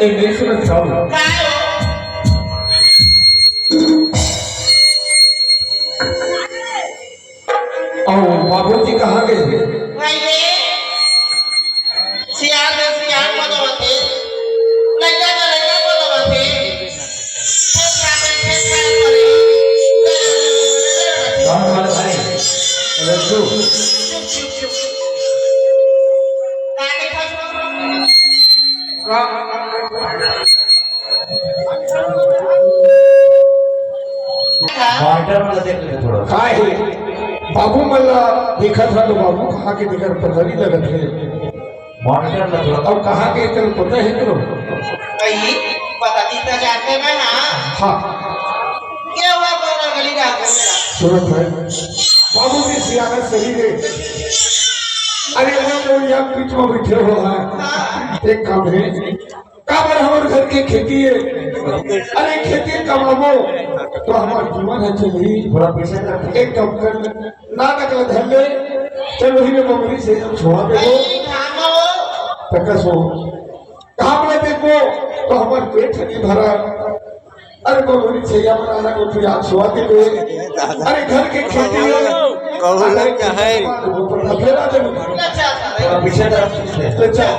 एक देश में जाओ और बाबू जी कहाँ गए भाई ये सियार दे सियार को दबाते लड़का को दबाते खेत खाते करे कहाँ वाले भाई लड्डू चुप चुप चुप काटे खाओ वाटर में देख ले थोड़ा काय है बाबू मल्ला देखा था तो बाबू कहाँ के दिखर पथरी लगत है मॉनिटर में थोड़ा और कहाँ के चल पता है करो भाई पता नहीं तो जानते मैं ना हाँ क्या हुआ कोना गली डाल कर मेरा सुनो भाई बाबू की सियानत सही है अरे वो तो यहाँ बीच में बैठे हो है एक काम है काबर हमारे घर के खेती है अरे खेती कमाबो तो हमारा जीवन है चली थोड़ा पीछे कर एक काम कर ना नकल धर ले चल वही में ममरी से हम छोड़ा दे भाई खाना हो तकस हो कहाँ पर देखो तो हमारे पेट नहीं भरा अरे ममरी से या बनाना को फिर आप सुहा दे अरे घर के खेती है कहूँ क्या है फिर आ जाओ अच्छा थोड़ा पीछे तरफ से तो चल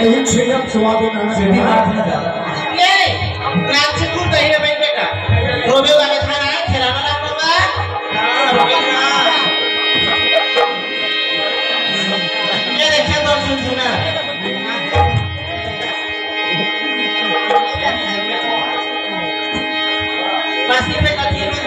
एक छेड़म सुहा देना सीधी हाथ में जा ये रात से तू दही में बैठ बेटा रोबे वाले खाना है खिलाना ना पड़ता ये देखिए तो सुना बासी पे कटी में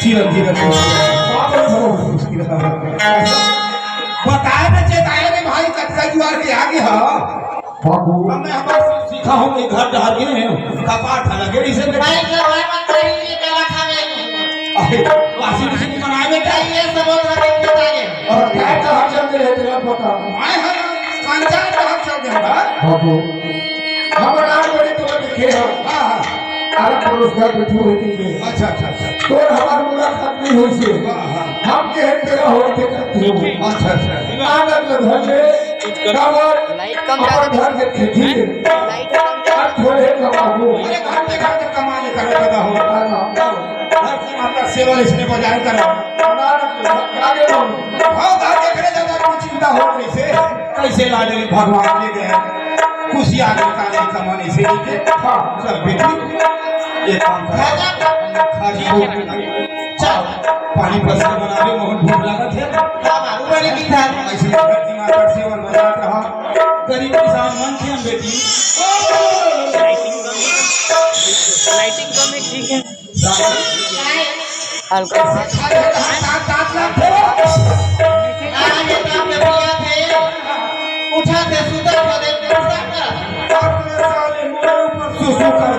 जीवन जीवन बताए ना चेताए ने भाई कटका जुआर के आगे हा बाबू हमने हमारे सीखा हूँ कि घर डहर गए कपाट लगे इसे भाई घर भाई मत करिए केला खावे वासी किसी की बनाए में क्या ये सब होता है बताइए और क्या कहा चलते हैं तेरा पता आए हैं पंचायत का हक चल गया बाबू हमारा आज बड़ी तो दिखे हो हाँ अरे पुरस्कार बैठे हुए थे अच्छा अच्छा अच्छा तो हमार मुलाकात नहीं हुई से हम के हैं तेरा होते करते हो अच्छा अच्छा आनंद धने कावर हमारे घर के खेती और थोड़े कमाबू अरे घर के कमाने का लगा हो हर से आपका सेवा इसने बजाय करो आगे बढ़ो हाँ घर के खड़े ज्यादा कुछ चिंता हो कैसे लाडे भगवान ले गए खुशी आगे काले कमाने से लेके हाँ चल बेटी एक काम कर खाली हो चल पानी बस बनावे मोहन भूख लागत है हां बाबू बड़ी की था ऐसे धरती माता सेवन बजा रहा गरीब किसान मन थे हम बेटी लाइटिंग कम है ठीक है हल्का सा अरे दांत लाख थे आगे काम में पिया थे उठा थे सुतर पदे अपने साले मोर ऊपर सुसु कर